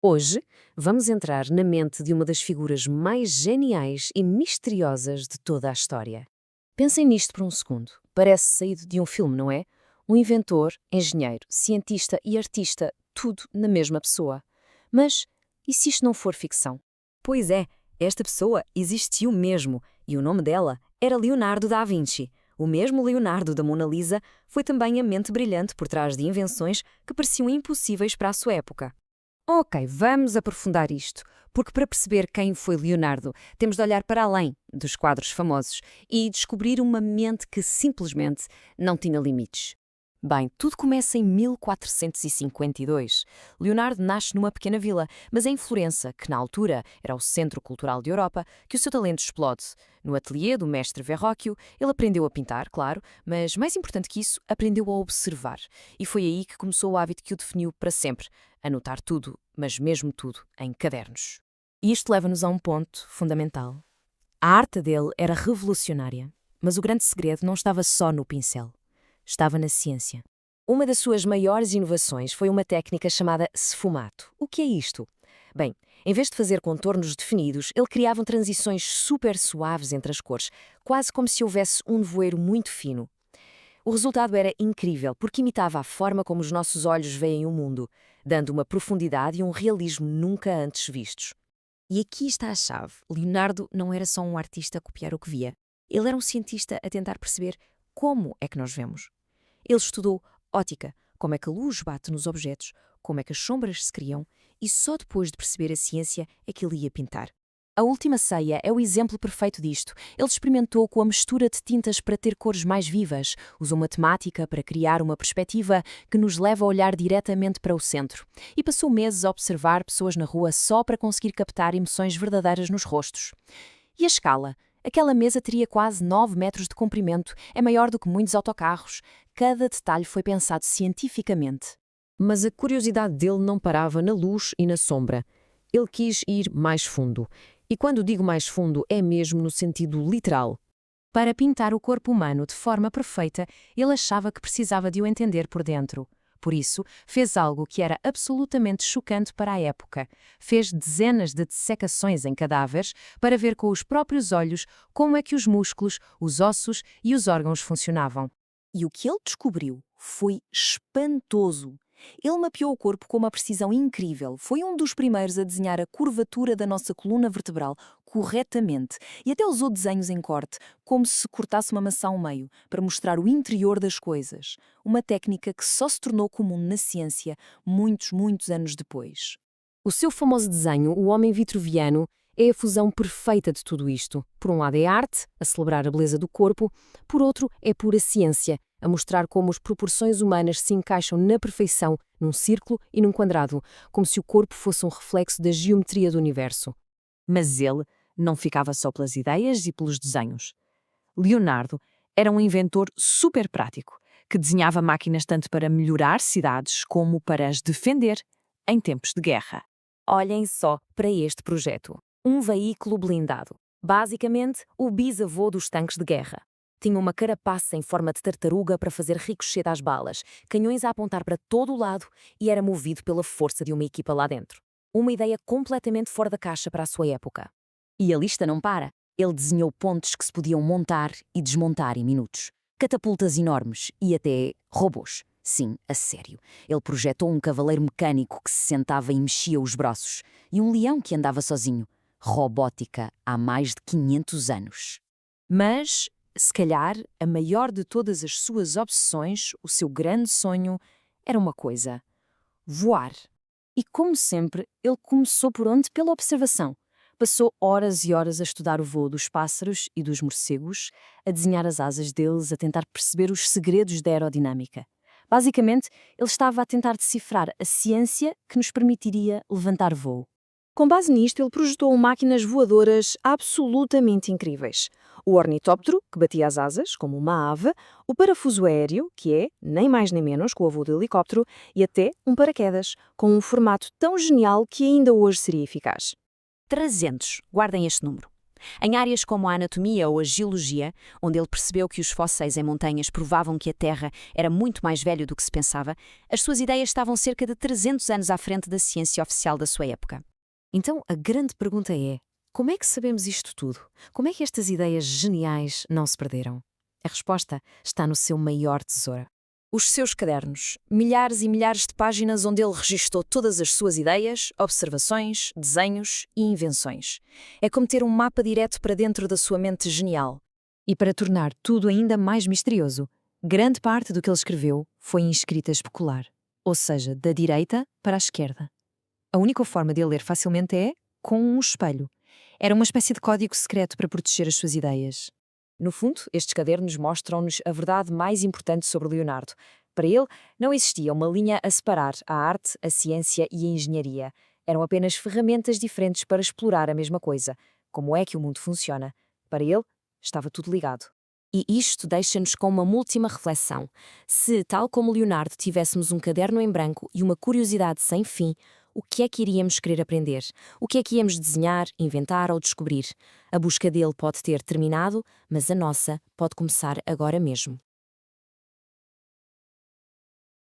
Hoje, vamos entrar na mente de uma das figuras mais geniais e misteriosas de toda a história. Pensem nisto por um segundo. Parece saído de um filme, não é? Um inventor, engenheiro, cientista e artista, tudo na mesma pessoa. Mas e se isto não for ficção? Pois é, esta pessoa existiu mesmo, e o nome dela era Leonardo da Vinci. O mesmo Leonardo da Mona Lisa foi também a mente brilhante por trás de invenções que pareciam impossíveis para a sua época. Ok, vamos aprofundar isto, porque para perceber quem foi Leonardo, temos de olhar para além dos quadros famosos e descobrir uma mente que simplesmente não tinha limites. Bem, tudo começa em 1452. Leonardo nasce numa pequena vila, mas é em Florença, que na altura era o centro cultural de Europa, que o seu talento explode. No ateliê do mestre Verrocchio, ele aprendeu a pintar, claro, mas mais importante que isso, aprendeu a observar. E foi aí que começou o hábito que o definiu para sempre, anotar tudo, mas mesmo tudo, em cadernos. E isto leva-nos a um ponto fundamental. A arte dele era revolucionária, mas o grande segredo não estava só no pincel. Estava na ciência. Uma das suas maiores inovações foi uma técnica chamada sfumato. O que é isto? Bem, em vez de fazer contornos definidos, ele criava transições super suaves entre as cores, quase como se houvesse um nevoeiro muito fino. O resultado era incrível, porque imitava a forma como os nossos olhos veem o mundo, dando uma profundidade e um realismo nunca antes vistos. E aqui está a chave. Leonardo não era só um artista a copiar o que via. Ele era um cientista a tentar perceber como é que nós vemos. Ele estudou ótica, como é que a luz bate nos objetos, como é que as sombras se criam, e só depois de perceber a ciência é que ele ia pintar. A Última Ceia é o exemplo perfeito disto. Ele experimentou com a mistura de tintas para ter cores mais vivas, usou matemática para criar uma perspectiva que nos leva a olhar diretamente para o centro, e passou meses a observar pessoas na rua só para conseguir captar emoções verdadeiras nos rostos. E a escala? Aquela mesa teria quase 9 metros de comprimento, é maior do que muitos autocarros. Cada detalhe foi pensado cientificamente. Mas a curiosidade dele não parava na luz e na sombra. Ele quis ir mais fundo. E quando digo mais fundo, é mesmo no sentido literal. Para pintar o corpo humano de forma perfeita, ele achava que precisava de o entender por dentro. Por isso, fez algo que era absolutamente chocante para a época. Fez dezenas de dissecações em cadáveres para ver com os próprios olhos como é que os músculos, os ossos e os órgãos funcionavam. E o que ele descobriu foi espantoso. Ele mapeou o corpo com uma precisão incrível. Foi um dos primeiros a desenhar a curvatura da nossa coluna vertebral corretamente e até usou desenhos em corte, como se cortasse uma maçã ao meio, para mostrar o interior das coisas. Uma técnica que só se tornou comum na ciência muitos anos depois. O seu famoso desenho, o Homem Vitruviano, é a fusão perfeita de tudo isto. Por um lado é arte, a celebrar a beleza do corpo, por outro é pura ciência, a mostrar como as proporções humanas se encaixam na perfeição, num círculo e num quadrado, como se o corpo fosse um reflexo da geometria do universo. Mas ele não ficava só pelas ideias e pelos desenhos. Leonardo era um inventor super prático, que desenhava máquinas tanto para melhorar cidades como para as defender em tempos de guerra. Olhem só para este projeto. Um veículo blindado. Basicamente, o bisavô dos tanques de guerra. Tinha uma carapaça em forma de tartaruga para fazer ricochete às balas, canhões a apontar para todo o lado e era movido pela força de uma equipa lá dentro. Uma ideia completamente fora da caixa para a sua época. E a lista não para. Ele desenhou pontes que se podiam montar e desmontar em minutos. Catapultas enormes e até robôs. Sim, a sério. Ele projetou um cavaleiro mecânico que se sentava e mexia os braços. E um leão que andava sozinho. Robótica há mais de 500 anos. Mas, se calhar, a maior de todas as suas obsessões, o seu grande sonho, era uma coisa: voar. E, como sempre, ele começou por onde? Pela observação. Passou horas e horas a estudar o voo dos pássaros e dos morcegos, a desenhar as asas deles, a tentar perceber os segredos da aerodinâmica. Basicamente, ele estava a tentar decifrar a ciência que nos permitiria levantar voo. Com base nisto, ele projetou máquinas voadoras absolutamente incríveis. O ornitóptero, que batia as asas, como uma ave, o parafuso aéreo, que é, nem mais nem menos, que o voo do helicóptero, e até um paraquedas, com um formato tão genial que ainda hoje seria eficaz. 300, guardem este número. Em áreas como a anatomia ou a geologia, onde ele percebeu que os fósseis em montanhas provavam que a Terra era muito mais velha do que se pensava, as suas ideias estavam cerca de 300 anos à frente da ciência oficial da sua época. Então, a grande pergunta é: como é que sabemos isto tudo? Como é que estas ideias geniais não se perderam? A resposta está no seu maior tesouro. Os seus cadernos, milhares e milhares de páginas onde ele registou todas as suas ideias, observações, desenhos e invenções. É como ter um mapa direto para dentro da sua mente genial. E para tornar tudo ainda mais misterioso, grande parte do que ele escreveu foi em escrita especular, ou seja, da direita para a esquerda. A única forma de ele ler facilmente é com um espelho. Era uma espécie de código secreto para proteger as suas ideias. No fundo, estes cadernos mostram-nos a verdade mais importante sobre Leonardo. Para ele, não existia uma linha a separar a arte, a ciência e a engenharia. Eram apenas ferramentas diferentes para explorar a mesma coisa. Como é que o mundo funciona? Para ele, estava tudo ligado. E isto deixa-nos com uma última reflexão. Se, tal como Leonardo, tivéssemos um caderno em branco e uma curiosidade sem fim, o que é que iríamos querer aprender? O que é que íamos desenhar, inventar ou descobrir? A busca dele pode ter terminado, mas a nossa pode começar agora mesmo.